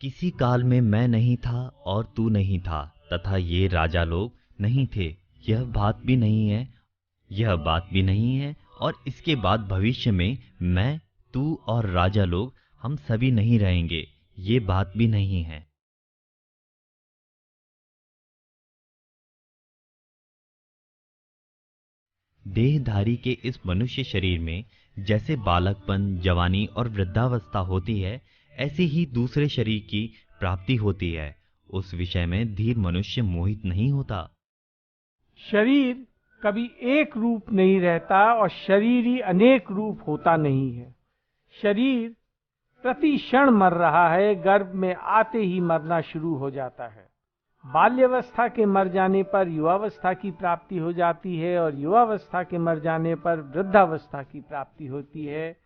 किसी काल में मैं नहीं था और तू नहीं था, तथा ये राजा लोग नहीं थे। यह बात भी नहीं है, यह बात भी नहीं है, और इसके बाद भविष्य में मैं, तू और राजा लोग हम सभी नहीं रहेंगे, ये बात भी नहीं है। देहधारी के इस मनुष्य शरीर में जैसे बालकपन, जवानी और वृद्धावस्था होती है, ऐसे ही दूसरे शरीर की प्राप्ति होती है। उस विषय में धीर मनुष्य मोहित नहीं होता। शरीर कभी एक रूप नहीं रहता और शरीर ही अनेक रूप होता नहीं है। शरीर प्रति क्षण मर रहा है, गर्भ में आते ही मरना शुरू हो जाता है। बाल्यावस्था के मर जाने पर युवावस्था की प्राप्ति हो जाती है और युवावस्था के मर जाने पर वृद्धावस्था की प्राप्ति होती है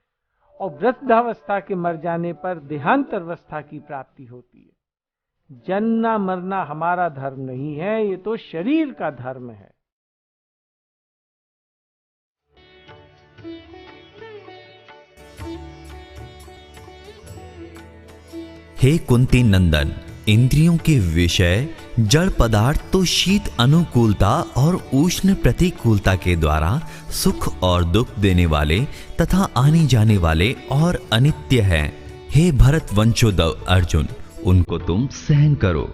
और वृद्धावस्था के मर जाने पर देहांतरावस्था की प्राप्ति होती है। जन्मना मरना हमारा धर्म नहीं है, ये तो शरीर का धर्म है। हे कुंती नंदन, इंद्रियों के विषय जड़ पदार्थ तो शीत अनुकूलता और उष्ण प्रतिकूलता के द्वारा सुख और दुख देने वाले तथा आने जाने वाले और अनित्य हैं। हे भरत वंशोद्भव अर्जुन, उनको तुम सहन करो।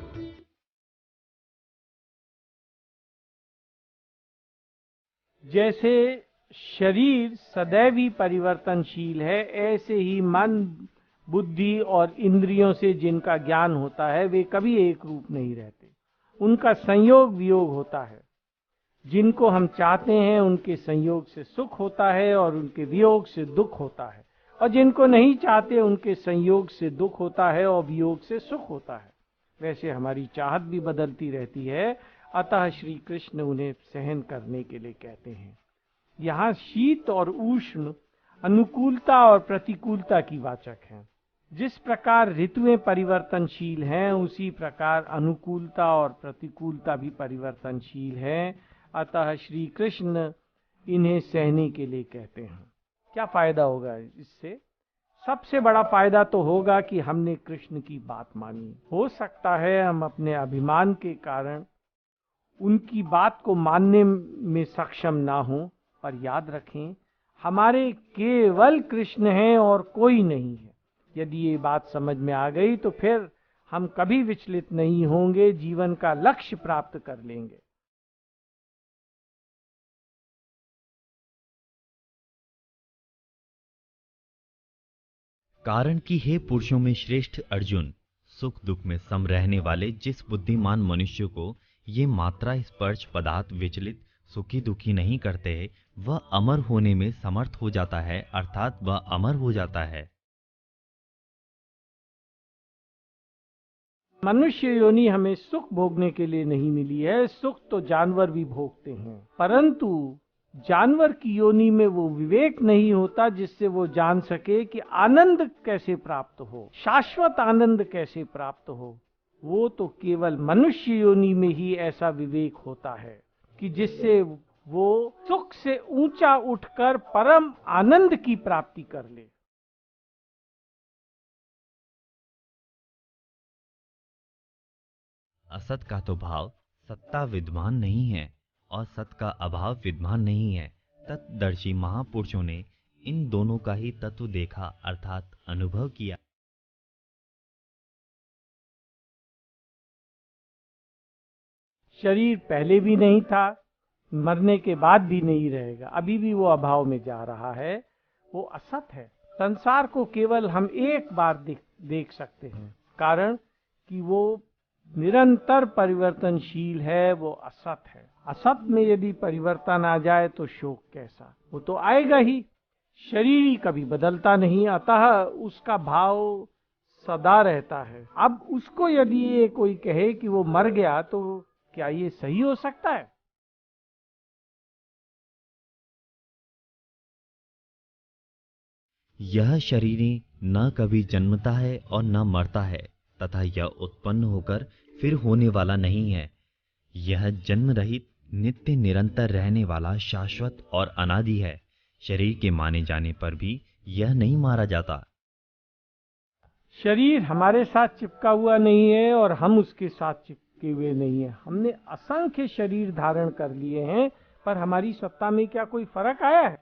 जैसे शरीर सदैव ही परिवर्तनशील है, ऐसे ही मन, बुद्धि और इंद्रियों से जिनका ज्ञान होता है वे कभी एक रूप नहीं रहते। उनका संयोग वियोग होता है। जिनको हम चाहते हैं उनके संयोग से सुख होता है और उनके वियोग से दुख होता है, और जिनको नहीं चाहते उनके संयोग से दुख होता है और वियोग से सुख होता है। वैसे हमारी चाहत भी बदलती रहती है, अतः श्री कृष्ण उन्हें सहन करने के लिए कहते हैं। यहाँ शीत और उष्ण अनुकूलता और प्रतिकूलता की वाचक हैं। जिस प्रकार ऋतुएं परिवर्तनशील हैं, उसी प्रकार अनुकूलता और प्रतिकूलता भी परिवर्तनशील है। अतः श्री कृष्ण इन्हें सहने के लिए कहते हैं। क्या फायदा होगा इससे? सबसे बड़ा फायदा तो होगा कि हमने कृष्ण की बात मानी। हो सकता है हम अपने अभिमान के कारण उनकी बात को मानने में सक्षम ना हो, पर याद रखें हमारे केवल कृष्ण हैं और कोई नहीं है। यदि ये बात समझ में आ गई तो फिर हम कभी विचलित नहीं होंगे, जीवन का लक्ष्य प्राप्त कर लेंगे। कारण कि हे पुरुषों में श्रेष्ठ अर्जुन, सुख दुख में सम रहने वाले जिस बुद्धिमान मनुष्य को ये मात्रा स्पर्श पदार्थ विचलित सुखी दुखी नहीं करते, वह अमर होने में समर्थ हो जाता है, अर्थात वह अमर हो जाता है। मनुष्य योनि हमें सुख भोगने के लिए नहीं मिली है। सुख तो जानवर भी भोगते हैं, परंतु जानवर की योनि में वो विवेक नहीं होता जिससे वो जान सके कि आनंद कैसे प्राप्त हो, शाश्वत आनंद कैसे प्राप्त हो। वो तो केवल मनुष्य योनि में ही ऐसा विवेक होता है कि जिससे वो सुख से ऊंचा उठकर परम आनंद की प्राप्ति कर ले। असत का तो भाव सत्ता विद्वान नहीं है और सत का अभाव विद्वान नहीं है। तत्दर्शी महापुरुषों ने इन दोनों का ही तत्व देखा, अर्थात अनुभव किया। शरीर पहले भी नहीं था, मरने के बाद भी नहीं रहेगा, अभी भी वो अभाव में जा रहा है। वो असत है। संसार को केवल हम एक बार देख सकते हैं, कारण कि वो निरंतर परिवर्तनशील है, वो असत है। असत में यदि परिवर्तन आ जाए तो शोक कैसा, वो तो आएगा ही। शरीर ही कभी बदलता नहीं, अतः उसका भाव सदा रहता है। अब उसको यदि ये कोई कहे कि वो मर गया, तो क्या ये सही हो सकता है? यह शरीर न कभी जन्मता है और न मरता है, तथा यह उत्पन्न होकर फिर होने वाला नहीं है। यह जन्म रहित नित्य निरंतर रहने वाला शाश्वत और अनादि है। शरीर के माने जाने पर भी यह नहीं मारा जाता। शरीर हमारे साथ चिपका हुआ नहीं है और हम उसके साथ चिपके हुए नहीं है। हमने असंख्य शरीर धारण कर लिए हैं, पर हमारी सत्ता में क्या कोई फर्क आया है?